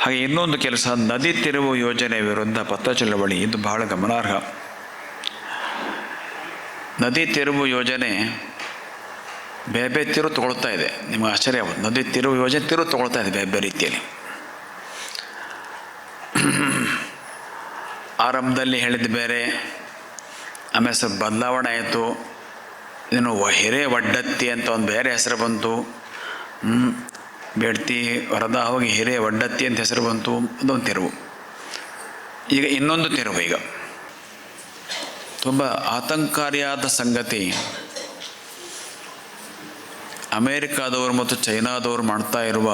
ಹಾಗೆ ಇನ್ನೊಂದು ಕೆಲಸ, ನದಿ ತಿರುವು ಯೋಜನೆ ವಿರುದ್ಧ ಪಥ ಚಳವಳಿ. ಇದು ಬಹಳ ಗಮನಾರ್ಹ. ನದಿ ತಿರುವು ಯೋಜನೆ ಬೇರೆ ಬೇರೆ ತಿರು ತಗೊಳ್ತಾ ಇದೆ. ನಿಮಗೆ ಆಶ್ಚರ್ಯ ಆಗುತ್ತೆ. ನದಿ ತಿರುವು ಯೋಜನೆ ತಿರು ತಗೊಳ್ತಾ ಇದೆ ಬೇರೆ ಬೇರೆ ರೀತಿಯಲ್ಲಿ. ಆರಂಭದಲ್ಲಿ ಹೇಳಿದ್ದು ಬೇರೆ, ಆಮೇಲೆ ಸ್ವಲ್ಪ ಬದಲಾವಣೆ ಆಯಿತು. ಇನ್ನು ಹಿರೇವಡ್ಡತ್ತಿ ಅಂತ ಒಂದು ಬೇರೆ ಹೆಸರು ಬಂತು. ಬೇಡ್ತಿ ವರದಾ ಹೋಗಿ ಹಿರೇವಡ್ಡತ್ತಿ ಅಂತ ಹೆಸರು ಬಂತು. ಅದೊಂದು ತಿರುವು. ಈಗ ಇನ್ನೊಂದು ತಿರುವು. ಈಗ ತುಂಬ ಆತಂಕಕಾರಿಯಾದ ಸಂಗತಿ, ಅಮೇರಿಕಾದವರು ಮತ್ತು ಚೈನಾದವರು ಮಾಡ್ತಾ ಇರುವ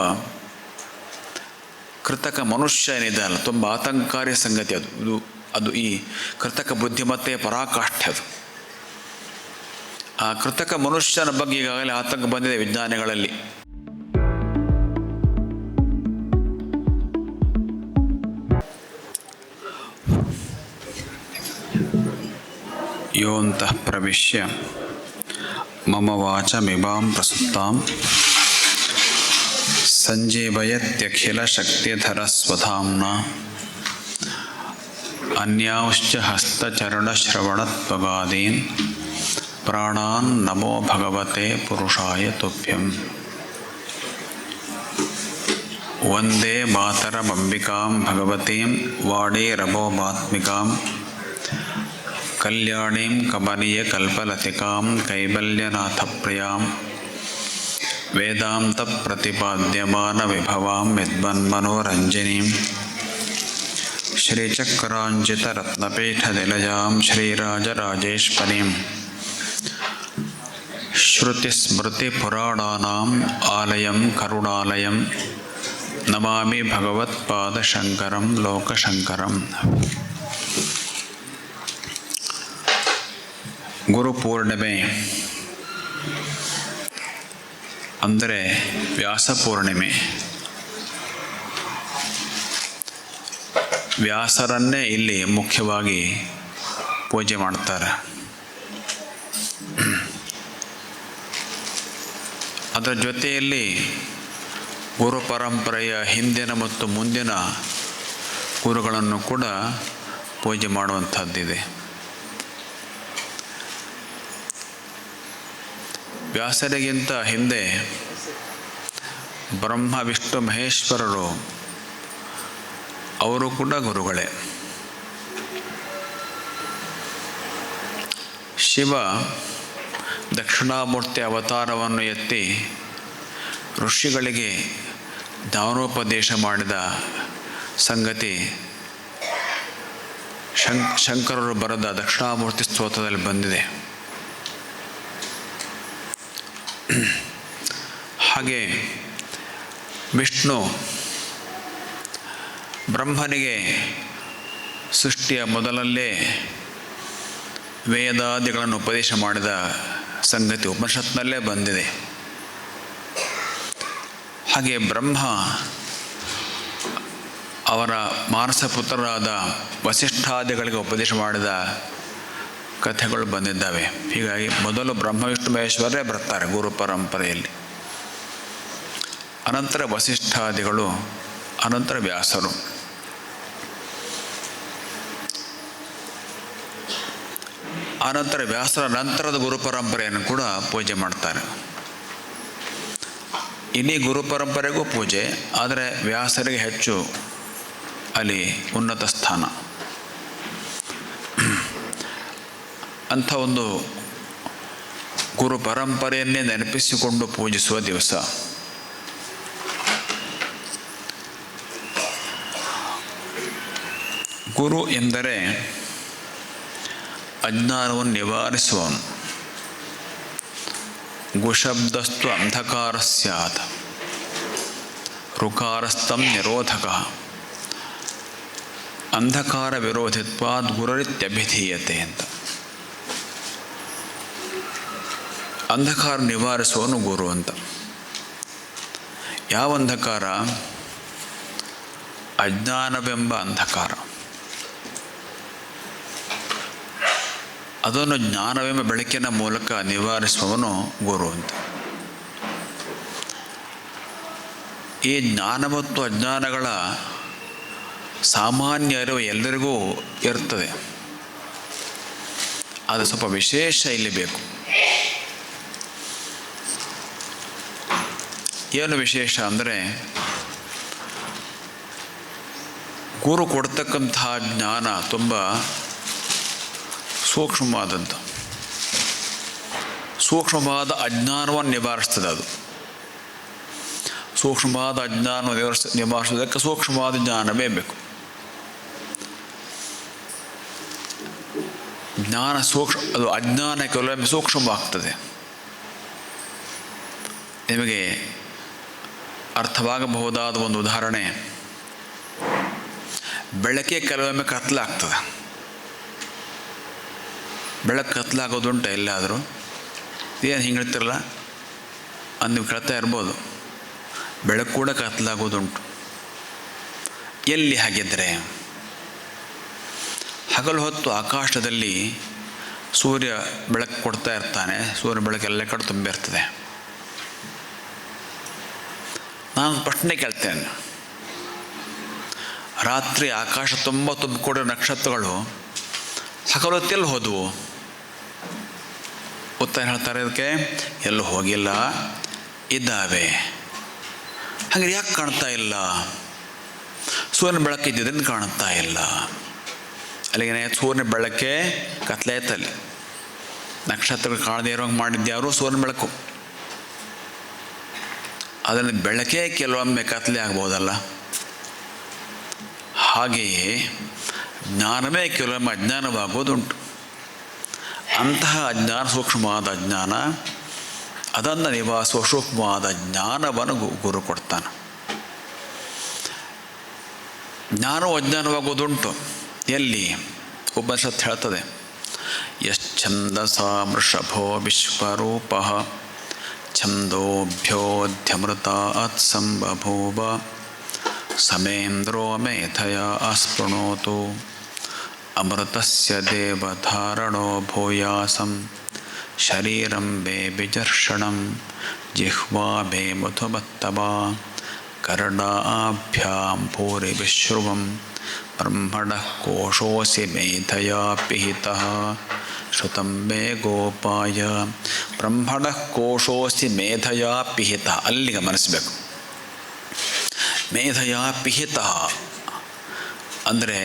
ಕೃತಕ ಮನುಷ್ಯ ಏನಿದೆ ಅಲ್ಲ, ತುಂಬ ಆತಂಕಕಾರಿ ಸಂಗತಿ ಅದು ಈ ಕೃತಕ ಬುದ್ಧಿಮತ್ತೆಯ ಪರಾಕಾಷ್ಠೆ ಅದು. ಆ ಕೃತಕ ಮನುಷ್ಯನ ಬಗ್ಗೆ ಈಗಾಗಲೇ ಆತಂಕ ಬಂದಿದೆ ವಿಜ್ಞಾನಿಗಳಲ್ಲಿ. ಯೋಂತಃ ಪ್ರವಿಶ್ಯ ಮಮ ವಾಚಮಿಮಾಂ ಪ್ರಸುಪ್ತಾಂ ಸಂಜೀವಯತ್ಯಖಿಲ ಶಕ್ತಿಧರ ಸ್ವಧಾಮ್ನಾ ಅನ್ಯಾಂಶ್ಚ ಹಸ್ತಚರಣಶ್ರವಣತ್ವಗಾದೀನ್ ಪ್ರಾಣಾನ್ ನಮೋ ಭಗವತೆ ಪುರುಷಾಯ ತುಭ್ಯಂ. ವಂದೇ ಮಾತರಮಂಬಿಕಾಂ ಭಗವತೀಂ ವಾಣೀರಭೋಮಾತ್ಮಿಕಾಂ ಕಲ್ಯಾಣೀಂ ಕಮನೀಯ ಕಲ್ಪಲತಿಕಾಂ ಕೈವಲ್ಯನಾಥಪ್ರಿಯಾಂ ವೇದಾಂತ ಪ್ರತಿಪಾದ್ಯಮಾನ ವಿಭವಾಂ ಯದ್ಮನ್ಮನೋರಂಜನೀಂ ಶ್ರೀಚಕ್ರಾಂಚಿತ ರತ್ನಪೀಠ ನಿಲಯಾಂ ಶ್ರೀರಾಜರಾಜೇಶ್ವರೀಂ ಶ್ರುತಿಸ್ಮೃತಿಪುರಾಣಾನಾಂ ಆಲಯಂ ಕರುಣಾಲಯಂ ನಮಾಮಿ ಭಗವತ್ಪಾದಶಂಕರಂ ಲೋಕಶಂಕರಂ. ಗುರುಪೂರ್ಣಿಮೆ ಅಂದರೆ ವ್ಯಾಸಪೂರ್ಣಿಮೆ. ವ್ಯಾಸರನ್ನೇ ಇಲ್ಲಿ ಮುಖ್ಯವಾಗಿ ಪೂಜೆ ಮಾಡ್ತಾರೆ. ಅದರ ಜೊತೆಯಲ್ಲಿ ಗುರು ಪರಂಪರೆಯ ಹಿಂದಿನ ಮತ್ತು ಮುಂದಿನ ಗುರುಗಳನ್ನು ಕೂಡ ಪೂಜೆ ಮಾಡುವಂಥದ್ದಿದೆ. ವ್ಯಾಸರಿಗಿಂತ ಹಿಂದೆ ಬ್ರಹ್ಮ ವಿಷ್ಣು ಮಹೇಶ್ವರರು, ಅವರು ಕೂಡ ಗುರುಗಳೇ. ಶಿವ ದಕ್ಷಿಣಾಮೂರ್ತಿ ಅವತಾರವನ್ನು ಎತ್ತಿ ಋಷಿಗಳಿಗೆ ಜ್ಞಾನೋಪದೇಶ ಮಾಡಿದ ಸಂಗತಿ ಶಂಕರರು ಬರೆದ ದಕ್ಷಿಣಾಮೂರ್ತಿ ಸ್ತೋತ್ರದಲ್ಲಿ ಬಂದಿದೆ. ಹಾಗೆ ವಿಷ್ಣು ಬ್ರಹ್ಮನಿಗೆ ಸೃಷ್ಟಿಯ ಮೊದಲಲ್ಲೇ ವೇದಾದಿಗಳನ್ನು ಉಪದೇಶ ಮಾಡಿದ ಸಂಗತಿ ಉಪನಿಷತ್ನಲ್ಲೇ ಬಂದಿದೆ. ಹಾಗೆ ಬ್ರಹ್ಮ ಅವರ ಮಾನಸಪುತ್ರರಾದ ವಸಿಷ್ಠಾದಿಗಳಿಗೆ ಉಪದೇಶ ಮಾಡಿದ ಕಥೆಗಳು ಬಂದಿದ್ದಾವೆ. ಹೀಗಾಗಿ ಮೊದಲು ಬ್ರಹ್ಮ ವಿಷ್ಣು ಮಹೇಶ್ವರರೇ ಬರ್ತಾರೆ ಗುರು ಪರಂಪರೆಯಲ್ಲಿ, ಅನಂತರ ವಸಿಷ್ಠಾದಿಗಳು, ಅನಂತರ ವ್ಯಾಸರು. ಆನಂತರ ವ್ಯಾಸರ ನಂತರದ ಗುರು ಪರಂಪರೆಯನ್ನು ಕೂಡ ಪೂಜೆ ಮಾಡ್ತಾರೆ. ಇಡೀ ಗುರು ಪರಂಪರೆಗೂ ಪೂಜೆ, ಆದರೆ ವ್ಯಾಸರಿಗೆ ಹೆಚ್ಚು ಅಲ್ಲಿ ಉನ್ನತ ಸ್ಥಾನ. ಅಂಥ ಒಂದು ಗುರು ಪರಂಪರೆಯನ್ನೇ ನೆನಪಿಸಿಕೊಂಡು ಪೂಜಿಸುವ ದಿವಸ. ಗುರು ಎಂದರೆ ಅಜ್ಞಾನವನ್ನು ನಿವಾರಿಸುವವನು. ಗುಶಬ್ದಸ್ತು ಅಂಧಕಾರ ಸ್ಯಾತ್ ಋಕಾರಸ್ಥಂ ನಿರೋಧಕ ಅಂಧಕಾರ ವಿರೋಧಿತ್ವಾದ್ ಗುರರಿತ್ಯಭಿಧೀಯತೆ ಅಂತ. ಅಂಧಕಾರ ನಿವಾರಿಸುವವನು ಗುರು ಅಂತ. ಯಾವ ಅಂಧಕಾರ? ಅಜ್ಞಾನವೆಂಬ ಅಂಧಕಾರ. ಅದನ್ನು ಜ್ಞಾನವೆಂಬ ಬೆಳಕಿನ ಮೂಲಕ ನಿವಾರಿಸುವವನು ಗುರು ಅಂತ. ಈ ಜ್ಞಾನ ಮತ್ತು ಅಜ್ಞಾನಗಳ ಸಾಮಾನ್ಯ ಅರಿವು ಎಲ್ಲರಿಗೂ ಇರ್ತದೆ. ಅದು ಸ್ವಲ್ಪ ವಿಶೇಷ ಇಲ್ಲಿ ಬೇಕು. ಏನು ವಿಶೇಷ ಅಂದರೆ, ಗುರು ಕೊಡ್ತಕ್ಕಂತಹ ಜ್ಞಾನ ತುಂಬ ಸೂಕ್ಷ್ಮವಾದದ್ದು. ಸೂಕ್ಷ್ಮವಾದ ಅಜ್ಞಾನವನ್ನು ನಿವಾರಿಸ್ತದೆ. ಅದು ಸೂಕ್ಷ್ಮವಾದ ಅಜ್ಞಾನವನ್ನು ನಿವಾರಿಸೋದಕ್ಕೆ ಸೂಕ್ಷ್ಮವಾದ ಜ್ಞಾನವೇ ಬೇಕು. ಜ್ಞಾನ ಅದು ಅಜ್ಞಾನ ಕೆಲವೊಮ್ಮೆ ಸೂಕ್ಷ್ಮವಾಗ್ತದೆ. ನಿಮಗೆ ಅರ್ಥವಾಗಬಹುದಾದ ಒಂದು ಉದಾಹರಣೆ, ಬೆಳಕೆ ಕೆಲವೊಮ್ಮೆ ಕತ್ತಲಾಗ್ತದೆ. ಬೆಳಕು ಕತ್ತಲಾಗೋದುಂಟು ಎಲ್ಲಾದರೂ? ಏನು ಹಿಂಗೆ ಹೇಳ್ತಿರಲ್ಲ ಅದು ನೀವು ಕೇಳ್ತಾ ಇರ್ಬೋದು. ಬೆಳಕು ಕೂಡ ಕತ್ತಲಾಗೋದುಂಟು. ಎಲ್ಲಿ ಹಾಗಿದ್ದರೆ? ಹಗಲು ಹೊತ್ತು ಆಕಾಶದಲ್ಲಿ ಸೂರ್ಯ ಬೆಳಕು ಕೊಡ್ತಾ ಇರ್ತಾನೆ. ಸೂರ್ಯ ಬೆಳಕೆಲ್ಲ ಕಡೆ ತುಂಬಿರ್ತದೆ. ನಾನು ಪ್ರಶ್ನೆ ಕೇಳ್ತೇನೆ, ರಾತ್ರಿ ಆಕಾಶ ತುಂಬ ತುಂಬಿಕೊಂಡಿರೋ ನಕ್ಷತ್ರಗಳು ಹಗಲು ಹೊತ್ತೆಲ್ಲಿ ಹೋದವು? ಉತ್ತರ ಹೇಳ್ತಾರೆ ಅದಕ್ಕೆ, ಎಲ್ಲೂ ಹೋಗಿಲ್ಲ, ಇದ್ದಾವೆ. ಹಾಗೆ ಯಾಕೆ ಕಾಣ್ತಾ ಇಲ್ಲ? ಸೂರ್ಯನ ಬೆಳಕು ಇದ್ದಿದ್ದರಿಂದ ಕಾಣ್ತಾ ಇಲ್ಲ. ಅಲ್ಲಿಗೆ ಸೂರ್ಯನ ಬೆಳಕೆ ಕತ್ಲಾಯ್ತಲ್ಲಿ. ನಕ್ಷತ್ರಗಳು ಕಾಣದೇ ಇರೋಂಗೆ ಮಾಡಿದ್ಯಾರು? ಸೂರ್ಯನ ಬೆಳಕು. ಅದನ್ನು ಬೆಳಕೇ ಕೆಲವೊಮ್ಮೆ ಕತ್ಲೆ ಆಗ್ಬೋದಲ್ಲ. ಹಾಗೆಯೇ ಜ್ಞಾನವೇ ಕೆಲವೊಮ್ಮೆ ಅಜ್ಞಾನವಾಗೋದುಂಟು. ಅಂತಹ ಅಜ್ಞಾನ ಸೂಕ್ಷ್ಮವಾದ ಅಜ್ಞಾನ, ಅದನ್ನು ನಿವಾರಿಸುವ ಸೂಕ್ಷ್ಮವಾದ ಜ್ಞಾನವನ್ನು ಗುರು ಕೊಡ್ತಾನೆ. ಜ್ಞಾನವು ಅಜ್ಞಾನವಾಗೋದುಂಟು. ಎಲ್ಲಿ? ಉಪನಿಷತ್ತು ಹೇಳ್ತದೆ, ಯಶ್ಚಂದಸಾ ವೃಷಭೋ ವಿಶ್ವರೂಪ ಛಂದೋಭ್ಯೋಧ್ಯಮೃತಾತ್ ಸಂಬಭೂವ ಸಮೇಂದ್ರೋ ಮೇಧಯಾ ಅಸ್ಪೃಣೋತು ಅಮೃತಸ್ಯ ದೇವಧಾರಣೋ ಭೂಯಾಸಂ ಶರೀರಂ ವೇ ವಿಜರ್ಷಣಂ ಜಿಹ್ವಾ ವೇ ಮಧುಮತ್ತವಾ ಕರ್ಣಾಭ್ಯಾಂ ಭೂರಿ ವಿಶ್ರುವಂ ಬ್ರಹ್ಮಣಃ ಕೋಶೋಸಿ ಮೇಧಯಾ ಪಿಹಿತಃ ಶ್ರುತಂ ಮೇ ಗೋಪಾಯ. ಬ್ರಹ್ಮಣಃ ಕೋಶೋಸಿ ಮೇಧಯಾ ಪಿಹಿತಃ. ಅಲ್ಲಿ ಗಮನಿಸಬೇಕು. ಮೇಧಯಾ ಪಿಹಿತಃ ಅಂದರೆ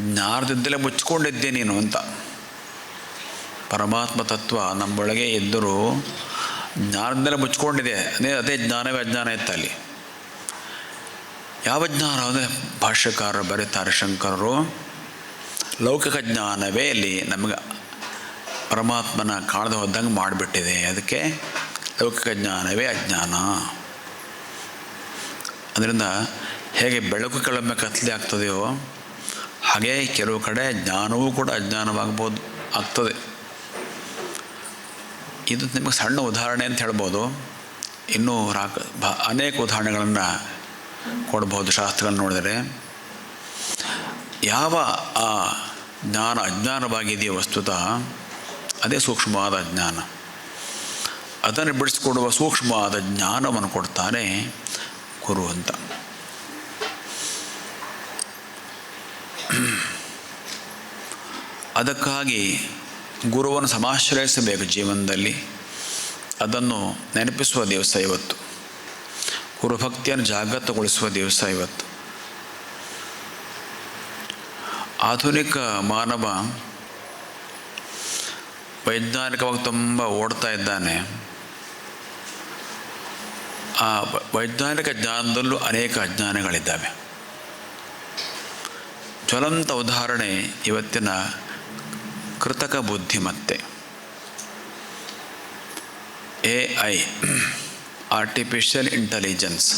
ಜ್ಞಾನದಿಂದಲೇ ಮುಚ್ಚಿಕೊಂಡಿದ್ದೆ ನೀನು ಅಂತ. ಪರಮಾತ್ಮ ತತ್ವ ನಮ್ಮೊಳಗೆ ಇದ್ದರೂ ಜ್ಞಾನದಿಂದಲೇ ಮುಚ್ಚಿಕೊಂಡಿದೆ. ಅದೇ ಜ್ಞಾನವೇ ಅಜ್ಞಾನ ಇತ್ತಲ್ಲಿ. ಯಾವ ಜ್ಞಾನ ಅಂದರೆ ಭಾಷ್ಯಕಾರರು ಬರೀತಾರೆ, ಶಂಕರರು, ಲೌಕಿಕ ಜ್ಞಾನವೇ ಇಲ್ಲಿ ನಮಗೆ ಪರಮಾತ್ಮನ ಕಾಣದೆ ಹೋದಂಗೆ ಮಾಡಿಬಿಟ್ಟಿದೆ. ಅದಕ್ಕೆ ಲೌಕಿಕ ಜ್ಞಾನವೇ ಅಜ್ಞಾನ. ಅದರಿಂದ ಹೇಗೆ ಬೆಳಕು ಕೆಲವೊಮ್ಮೆ ಕತ್ತಲೆ ಆಗ್ತದೆಯೋ ಹಾಗೆ ಕೆಲವು ಕಡೆ ಜ್ಞಾನವೂ ಕೂಡ ಅಜ್ಞಾನವಾಗ್ಬೋದು, ಆಗ್ತದೆ. ಇದು ನಿಮಗೆ ಸಣ್ಣ ಉದಾಹರಣೆ ಅಂತ ಹೇಳ್ಬೋದು. ಇನ್ನೂ ಅನೇಕ ಉದಾಹರಣೆಗಳನ್ನು ಕೊಡ್ಬೋದು ಶಾಸ್ತ್ರಗಳನ್ನು ನೋಡಿದರೆ. ಯಾವ ಆ ಜ್ಞಾನ ಅಜ್ಞಾನವಾಗಿದೆಯೋ ವಸ್ತುತಃ ಅದೇ ಸೂಕ್ಷ್ಮವಾದ ಜ್ಞಾನ. ಅದನ್ನು ಬಿಡಿಸಿಕೊಡುವ ಸೂಕ್ಷ್ಮವಾದ ಜ್ಞಾನವನ್ನು ಕೊಡ್ತಾನೆ ಗುರು ಅಂತ. ಅದಕ್ಕಾಗಿ ಗುರುವನ್ನು ಸಮಾಶ್ರಯಿಸಬೇಕು ಜೀವನದಲ್ಲಿ. ಅದನ್ನು ನೆನಪಿಸುವ ದಿವಸ ಇವತ್ತು. ಗುರುಭಕ್ತಿಯನ್ನು ಜಾಗೃತಗೊಳಿಸುವ ದಿವಸ ಇವತ್ತು. ಆಧುನಿಕ ಮಾನವ ವೈಜ್ಞಾನಿಕವಾಗಿ ತುಂಬ ಓಡ್ತಾ ಇದ್ದಾನೆ. ಆ ವೈಜ್ಞಾನಿಕ ಜ್ಞಾನದಲ್ಲೂ ಅನೇಕ ಅಜ್ಞಾನಗಳಿದ್ದಾವೆ. ಜ್ವಲಂತ ಉದಾಹರಣೆ ಇವತ್ತಿನ ಕೃತಕ ಬುದ್ಧಿಮತ್ತೆ, AI, ಆರ್ಟಿಫಿಷಿಯಲ್ ಇಂಟೆಲಿಜೆನ್ಸ್.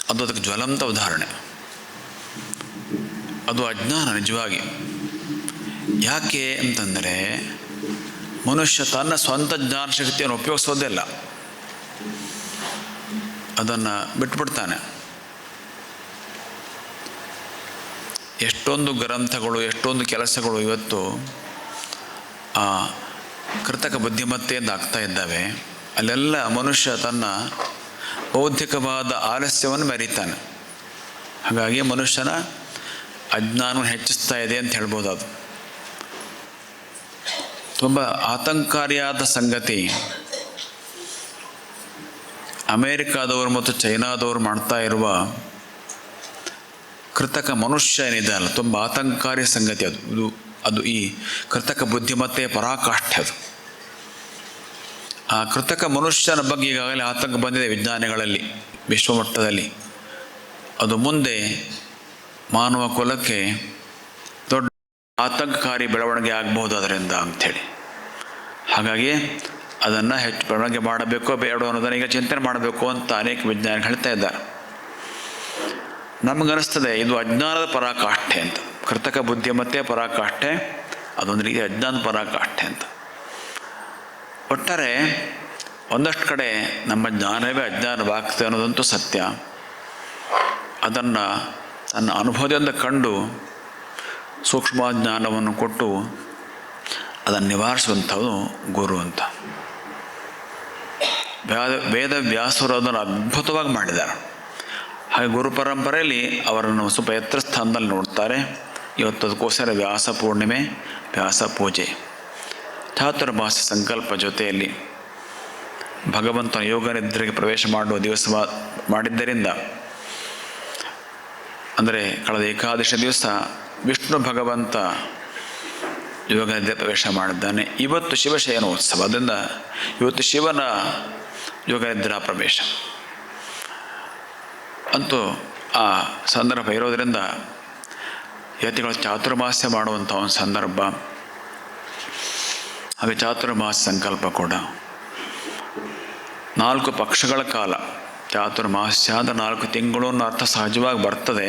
ಅದು ಅದಕ್ಕೆ ಜ್ವಲಂತ ಉದಾಹರಣೆ. ಅದು ಅಜ್ಞಾನ ನಿಜವಾಗಿ. ಯಾಕೆ ಅಂತಂದರೆ ಮನುಷ್ಯ ತನ್ನ ಸ್ವಂತ ಜ್ಞಾನ ಶಕ್ತಿಯನ್ನು ಉಪಯೋಗಿಸೋದಿಲ್ಲ, ಅದನ್ನು ಬಿಟ್ಬಿಡ್ತಾನೆ. ಎಷ್ಟೊಂದು ಗ್ರಂಥಗಳು, ಎಷ್ಟೊಂದು ಕೆಲಸಗಳು ಇವತ್ತು ಕೃತಕ ಬುದ್ಧಿಮತ್ತೆಯಿಂದ ಆಗ್ತಾ ಇದ್ದಾವೆ. ಅಲ್ಲೆಲ್ಲ ಮನುಷ್ಯ ತನ್ನ ಬೌದ್ಧಿಕವಾದ ಆಲಸ್ಯವನ್ನು ಮೆರೀತಾನೆ. ಹಾಗಾಗಿ ಮನುಷ್ಯನ ಅಜ್ಞಾನವನ್ನು ಹೆಚ್ಚಿಸ್ತಾ ಇದೆ ಅಂತ ಹೇಳ್ಬೋದು. ಅದು ತುಂಬ ಆತಂಕಕಾರಿಯಾದ ಸಂಗತಿ. ಅಮೇರಿಕಾದವರು ಮತ್ತು ಚೈನಾದವರು ಮಾಡ್ತಾ ಇರುವ ಕೃತಕ ಮನುಷ್ಯ ಏನಿದೆ ಅಲ್ಲ, ತುಂಬ ಆತಂಕಕಾರಿ ಸಂಗತಿ. ಅದು ಈ ಕೃತಕ ಬುದ್ಧಿಮತ್ತೆಯ ಪರಾಕಾಷ್ಠೆ. ಅದು ಆ ಕೃತಕ ಮನುಷ್ಯನ ಬಗ್ಗೆ ಈಗಾಗಲೇ ಆತಂಕ ಬಂದಿದೆ ವಿಜ್ಞಾನಿಗಳಲ್ಲಿ, ವಿಶ್ವಮಟ್ಟದಲ್ಲಿ. ಅದು ಮುಂದೆ ಮಾನವ ಕುಲಕ್ಕೆ ದೊಡ್ಡ ಆತಂಕಕಾರಿ ಬೆಳವಣಿಗೆ ಆಗಬಹುದು ಅದರಿಂದ ಅಂಥೇಳಿ. ಹಾಗಾಗಿ ಅದನ್ನು ಹೆಚ್ಚು ಬೆಳವಣಿಗೆ ಮಾಡಬೇಕೋ ಬೇಡೋ ಅನ್ನೋದನ್ನು ಈಗ ಚಿಂತನೆ ಮಾಡಬೇಕು ಅಂತ ಅನೇಕ ವಿಜ್ಞಾನಿಗಳು ಹೇಳ್ತಾ ಇದ್ದಾರೆ. ನಮಗನಿಸ್ತದೆ ಇದು ಅಜ್ಞಾನದ ಪರಾಕಾಷ್ಠೆ ಅಂತ. ಕೃತಕ ಬುದ್ಧಿಮತ್ತೆಯ ಪರಾಕಾಷ್ಠೆ ಅದೊಂದು ರೀತಿ ಅಜ್ಞಾನದ ಪರಾಕಾಷ್ಠೆ ಅಂತ. ಒಟ್ಟಾರೆ ಒಂದಷ್ಟು ಕಡೆ ನಮ್ಮ ಜ್ಞಾನವೇ ಅಜ್ಞಾನವಾಗ್ತದೆ ಅನ್ನೋದಂತೂ ಸತ್ಯ. ಅದನ್ನು ತನ್ನ ಅನುಭವದಿಂದ ಕಂಡು ಸೂಕ್ಷ್ಮ ಜ್ಞಾನವನ್ನು ಕೊಟ್ಟು ಅದನ್ನು ನಿವಾರಿಸುವಂಥದ್ದು ಗುರು ಅಂತ. ವೇದ ವ್ಯಾಸರು ಅದನ್ನು ಅದ್ಭುತವಾಗಿ ಮಾಡಿದ್ದಾರೆ. ಹಾಗೆ ಗುರು ಪರಂಪರೆಯಲ್ಲಿ ಅವರನ್ನು ಸ್ವಲ್ಪ ಎತ್ತರ ಸ್ಥಾನದಲ್ಲಿ ನೋಡ್ತಾರೆ. ಇವತ್ತು ಅದಕ್ಕೋಸ್ಕರ ವ್ಯಾಸ ಪೂರ್ಣಿಮೆ, ವ್ಯಾಸ ಪೂಜೆ, ಚಾತುರ್ಮಾಸ ಸಂಕಲ್ಪ ಜೊತೆಯಲ್ಲಿ ಭಗವಂತನ ಯೋಗ ನಿದ್ರೆಗೆ ಪ್ರವೇಶ ಮಾಡುವ ದಿವಸ ಮಾಡಿದ್ದರಿಂದ, ಅಂದರೆ ಕಳೆದ ಏಕಾದಶಿ ದಿವಸ ವಿಷ್ಣು ಭಗವಂತ ಯೋಗ ನಿದ್ರೆ ಪ್ರವೇಶ ಮಾಡಿದ್ದಾನೆ. ಇವತ್ತು ಶಿವಶಯನೋತ್ಸವ, ಅದರಿಂದ ಇವತ್ತು ಶಿವನ ಯೋಗ ನಿದ್ರಾ ಪ್ರವೇಶ. ಅಂತೂ ಆ ಸಂದರ್ಭ ಇರೋದರಿಂದ ಯತಿಗಳು ಚಾತುರ್ಮಾಸ್ಯ ಮಾಡುವಂಥ ಒಂದು ಸಂದರ್ಭ. ಹಾಗೆ ಚಾತುರ್ಮಾಸ ಸಂಕಲ್ಪ ಕೂಡ 4 ಪಕ್ಷಗಳ ಕಾಲ. ಚಾತುರ್ಮಾಸ್ಯ ಅಂದರೆ 4 ತಿಂಗಳು ಅನ್ನೋ ಅರ್ಥ ಸಹಜವಾಗಿ ಬರ್ತದೆ.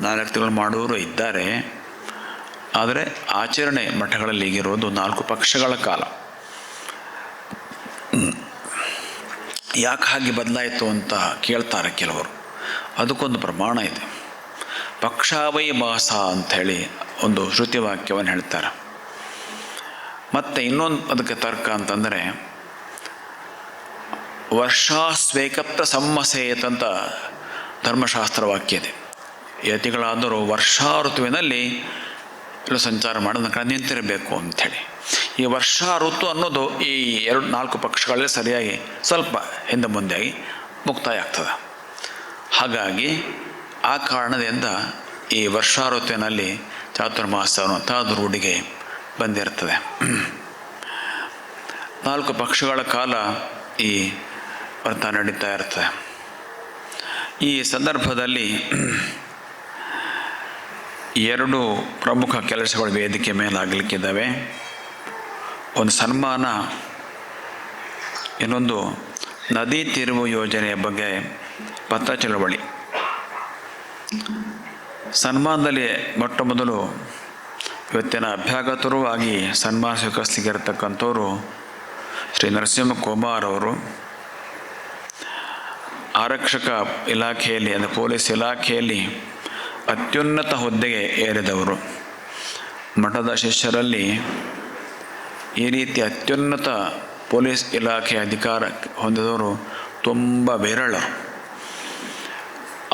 4 ತಿಂಗಳು ಮಾಡುವವರು ಇದ್ದಾರೆ. ಆದರೆ ಆಚರಣೆ ಮಠಗಳಲ್ಲಿ ಈಗಿರೋದು 4 ಪಕ್ಷಗಳ ಕಾಲ. ಯಾಕೆ ಹಾಗೆ ಬದಲಾಯಿತು ಅಂತ ಕೇಳ್ತಾರೆ ಕೆಲವರು. ಅದಕ್ಕೊಂದು ಪ್ರಮಾಣ ಇದೆ. ಪಕ್ಷಾವೈ ಮಾಸ ಅಂಥೇಳಿ ಒಂದು ಶ್ರುತಿ ವಾಕ್ಯವನ್ನು ಹೇಳ್ತಾರೆ. ಮತ್ತು ಇನ್ನೊಂದು ಅದಕ್ಕೆ ತರ್ಕ ಅಂತಂದರೆ ವರ್ಷಾಸ್ವೇಕಪ್ತ ಸಮ್ಮಸೇತ್ ಅಂತ ಧರ್ಮಶಾಸ್ತ್ರ ವಾಕ್ಯ ಇದೆ. ಯತಿಗಳಾದರೂ ವರ್ಷಾ ಋತುವಿನಲ್ಲಿ ಸಂಚಾರ ಮಾಡೋದನ್ನ ಕಡೆ ನಿಂತಿರಬೇಕು ಅಂಥೇಳಿ. ಈ ವರ್ಷಾ ಋತು ಅನ್ನೋದು ಈ 4 ಪಕ್ಷಗಳಲ್ಲಿ ಸರಿಯಾಗಿ ಸ್ವಲ್ಪ ಹಿಂದೆ ಮುಂದೆಯಾಗಿ ಮುಕ್ತಾಯ ಆಗ್ತದೆ. ಹಾಗಾಗಿ ಆ ಕಾರಣದಿಂದ ಈ ವರ್ಷಾ ಋತುವಿನಲ್ಲಿ ಚಾತುರ್ಮಾಸ ಅನ್ನುವಂಥದ್ದು ರೂಢಿಗೆ ಬಂದಿರ್ತದೆ. 4 ಪಕ್ಷಗಳ ಕಾಲ ಈ ವ್ರತ ನಡೀತಾ ಇರ್ತದೆ. ಈ ಸಂದರ್ಭದಲ್ಲಿ 2 ಪ್ರಮುಖ ಕೆಲಸಗಳು ವೇದಿಕೆ ಮೇಲೆ ಆಗಲಿಕ್ಕಿದ್ದಾವೆ. ಒಂದು ಸನ್ಮಾನ, ಇನ್ನೊಂದು ನದಿ ತಿರುವು ಯೋಜನೆಯ ಬಗ್ಗೆ ಪತ್ರ ಚಳವಳಿ. ಸನ್ಮಾನದಲ್ಲಿ ಮೊಟ್ಟ ಮೊದಲು ಇವತ್ತಿನ ಅಭ್ಯಾಗತರೂ ಆಗಿ ಸನ್ಮಾನ ಸ್ವೀಕರಿಸಲಿಕ್ಕಿರತಕ್ಕಂಥವರು ಶ್ರೀ ನರಸಿಂಹ ಕುಮಾರ್ ಅವರು. ಆರಕ್ಷಕ ಇಲಾಖೆಯಲ್ಲಿ, ಅಂದರೆ ಪೊಲೀಸ್ ಇಲಾಖೆಯಲ್ಲಿ ಅತ್ಯುನ್ನತ ಹುದ್ದೆಗೆ ಏರಿದವರು. ಮಠದ ಶಿಷ್ಯರಲ್ಲಿ ಈ ರೀತಿ ಅತ್ಯುನ್ನತ ಪೊಲೀಸ್ ಇಲಾಖೆ ಅಧಿಕಾರ ಹೊಂದಿದವರು ತುಂಬ ವಿರಳ.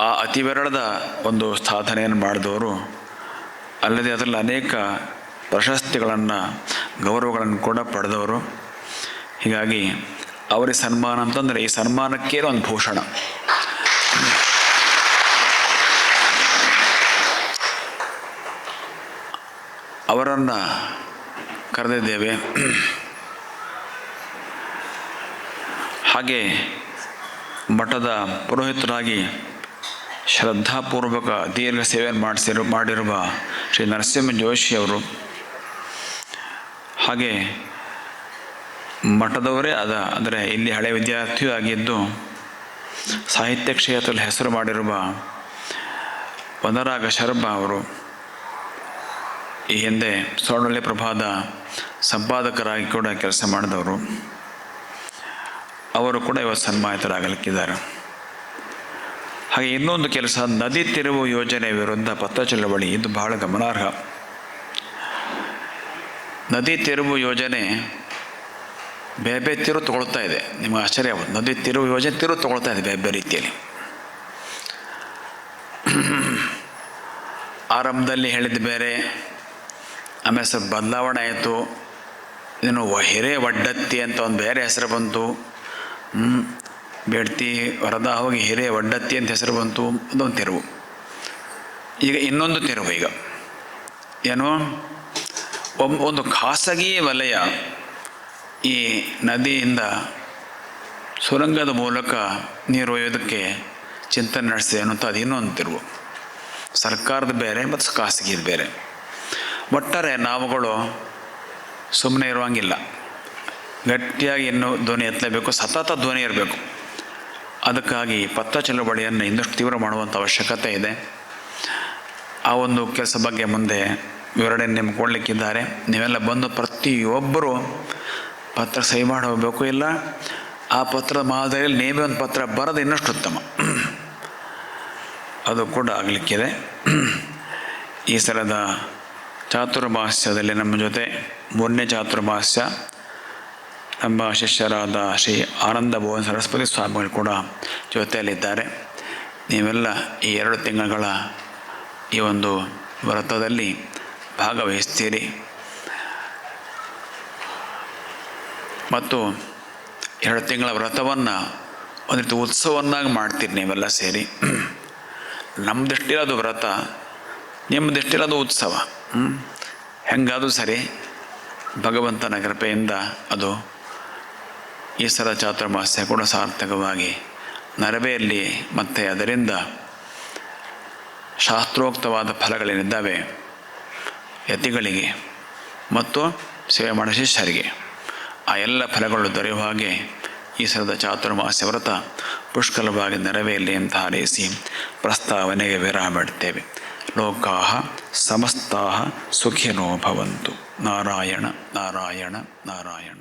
ಆ ಅತಿ ವಿರಳದ ಒಂದು ಸಾಧನೆಯನ್ನು ಮಾಡಿದವರು. ಅಲ್ಲದೆ ಅದರಲ್ಲಿ ಅನೇಕ ಪ್ರಶಸ್ತಿಗಳನ್ನು, ಗೌರವಗಳನ್ನು ಕೂಡ ಪಡೆದವರು. ಹೀಗಾಗಿ ಅವರಿಗೆ ಸನ್ಮಾನ ಅಂತಂದರೆ ಈ ಸನ್ಮಾನಕ್ಕೆ ಒಂದು ಭೂಷಣ. ಅವರನ್ನು ಕರೆದಿದ್ದೇವೆ. ಹಾಗೆ ಮಠದ ಪುರೋಹಿತರಾಗಿ ಶ್ರದ್ಧಾಪೂರ್ವಕ ದೀರ್ಘ ಸೇವೆಯನ್ನು ಮಾಡಿರುವ ಶ್ರೀ ನರಸಿಂಹ ಜೋಶಿಯವರು, ಹಾಗೆ ಮಠದವರೇ ಅಂದರೆ ಇಲ್ಲಿ ಹಳೆಯ ವಿದ್ಯಾರ್ಥಿಯೂ ಆಗಿದ್ದು ಸಾಹಿತ್ಯ ಕ್ಷೇತ್ರದಲ್ಲಿ ಹೆಸರು ಮಾಡಿರುವ ವನರಾಗ ಶರ್ಮ ಅವರು, ಈ ಹಿಂದೆ ಸ್ವರ್ಣವಲ್ಲೇ ಪ್ರಭಾದ ಸಂಪಾದಕರಾಗಿ ಕೂಡ ಕೆಲಸ ಮಾಡಿದವರು, ಅವರು ಕೂಡ ಇವತ್ತು ಸನ್ಮಾನಿತರಾಗಲಿಕ್ಕಿದ್ದಾರೆ. ಹಾಗೆ ಇನ್ನೊಂದು ಕೆಲಸ, ನದಿ ತಿರುವು ಯೋಜನೆ ವಿರುದ್ಧ ಪತ್ರ ಚಳವಳಿ. ಇದು ಬಹಳ ಗಮನಾರ್ಹ. ನದಿ ತಿರುವು ಯೋಜನೆ ಬೇರೆ ತಿರುವು ತಗೊಳ್ತಾ ಇದೆ. ನಿಮಗೆ ಆಶ್ಚರ್ಯ ಆಗುತ್ತೆ. ನದಿ ತಿರುವು ಯೋಜನೆ ತಿರುವು ತಗೊಳ್ತಾ ಇದೆ ಬೇರೆ ರೀತಿಯಲ್ಲಿ. ಆರಂಭದಲ್ಲಿ ಹೇಳಿದ್ದು ಬೇರೆ, ಆಮೇಲೆ ಸ್ವಲ್ಪ ಬದಲಾವಣೆ ಆಯಿತು. ಇದನ್ನು ಹಿರೇ ಒಡ್ಡತ್ತಿ ಅಂತ ಒಂದು ಬೇರೆ ಹೆಸರು ಬಂತು. ಬೇಡ್ತಿ ವರದ ಹೋಗಿ ಹಿರೇ ಒಡ್ಡತ್ತಿ ಅಂತ ಹೆಸರು ಬಂತು. ಅದೊಂದು ತಿರುವು. ಈಗ ಇನ್ನೊಂದು ತಿರುವು. ಈಗ ಏನು, ಒಂದು ಖಾಸಗಿ ವಲಯ ಈ ನದಿಯಿಂದ ಸುರಂಗದ ಮೂಲಕ ನೀರು ಒಯ್ಯೋದಕ್ಕೆ ಚಿಂತನೆ ನಡೆಸಿದೆ ಅನ್ನೋಂಥ ಅದು ಇನ್ನೊಂದು ತಿರುವು. ಸರ್ಕಾರದ ಬೇರೆ ಮತ್ತು ಖಾಸಗಿದು ಬೇರೆ. ಒಟ್ಟಾರೆ ನಾವುಗಳು ಸುಮ್ಮನೆ ಇರುವಂಗಿಲ್ಲ. ಗಟ್ಟಿಯಾಗಿ ಇನ್ನೂ ಧ್ವನಿ ಎತ್ತಲೇಬೇಕು, ಸತತ ಧ್ವನಿ ಇರಬೇಕು. ಅದಕ್ಕಾಗಿ ಪತ್ರ ಚಳವಳಿಯನ್ನು ಇನ್ನಷ್ಟು ತೀವ್ರ ಮಾಡುವಂಥ ಅವಶ್ಯಕತೆ ಇದೆ. ಆ ಒಂದು ಕೆಲಸ ಬಗ್ಗೆ ಮುಂದೆ ವಿವರಣೆ ನಿಮ್ಗೆ ಕೊಡಲಿಕ್ಕಿದ್ದಾರೆ. ನೀವೆಲ್ಲ ಬಂದು ಪ್ರತಿಯೊಬ್ಬರು ಪತ್ರ ಸಹಿ ಮಾಡಿ ಹೋಗಬೇಕು. ಇಲ್ಲ ಆ ಪತ್ರದ ಮಾದರಿಯಲ್ಲಿ ನೀವೇ ಒಂದು ಪತ್ರ ಬರೋದು ಇನ್ನಷ್ಟು ಉತ್ತಮ. ಅದು ಕೂಡ ಆಗಲಿಕ್ಕಿದೆ. ಈ ಸಲದ ಚಾತುರ್ಮಾಸ್ಯದಲ್ಲಿ ನಮ್ಮ ಜೊತೆ 3ನೇ ಚಾತುರ್ಮಾಸ್ಯ ನಮ್ಮ ಶಿಷ್ಯರಾದ ಶ್ರೀ ಆನಂದ ಭುವನ ಸರಸ್ವತಿ ಸ್ವಾಮಿಗಳು ಕೂಡ ಜೊತೆಯಲ್ಲಿದ್ದಾರೆ. ನೀವೆಲ್ಲ ಈ 2 ತಿಂಗಳ ಈ ಒಂದು ವ್ರತದಲ್ಲಿ ಭಾಗವಹಿಸ್ತೀರಿ ಮತ್ತು 2 ತಿಂಗಳ ವ್ರತವನ್ನು ಒಂದು ರೀತಿ ಉತ್ಸವನ್ನಾಗಿ ಮಾಡ್ತೀರಿ ನೀವೆಲ್ಲ ಸೇರಿ. ನಮ್ಮ ದೃಷ್ಟಿಲದು ವ್ರತ, ನಿಮ್ಮ ದೃಷ್ಟಿಲದು ಉತ್ಸವ. ಹೆಂಗಾದರೂ ಸರಿ, ಭಗವಂತನ ಕೃಪೆಯಿಂದ ಅದು ಈ ಸಲ ಚಾತುರ್ಮಾಸ್ಯ ಕೂಡ ಸಾರ್ಥಕವಾಗಿ ನೆರವೇರಲಿ. ಮತ್ತು ಅದರಿಂದ ಶಾಸ್ತ್ರೋಕ್ತವಾದ ಫಲಗಳೇನಿದ್ದಾವೆ ಯತಿಗಳಿಗೆ ಮತ್ತು ಸೇವೆ ಮಾಡೋ ಶಿಷ್ಯರಿಗೆ, ಆ ಎಲ್ಲ ಫಲಗಳು ದೊರೆಯುವ ಹಾಗೆ ಈ ಸಲದ ಚಾತುರ್ಮಾಸ್ಯ ವ್ರತ ಪುಷ್ಕಲವಾಗಿ ನೆರವೇರಲಿ ಅಂತ ಹಾರೈಸಿ ಪ್ರಸ್ತಾವನೆಗೆ ವಿರಾಮ ಇಡ್ತೇವೆ. ಲೋಕಾಃ ಸಮಸ್ತಾಃ ಸುಖಿನೋ ಭವಂತು. ನಾರಾಯಣ ನಾರಾಯಣ ನಾರಾಯಣ.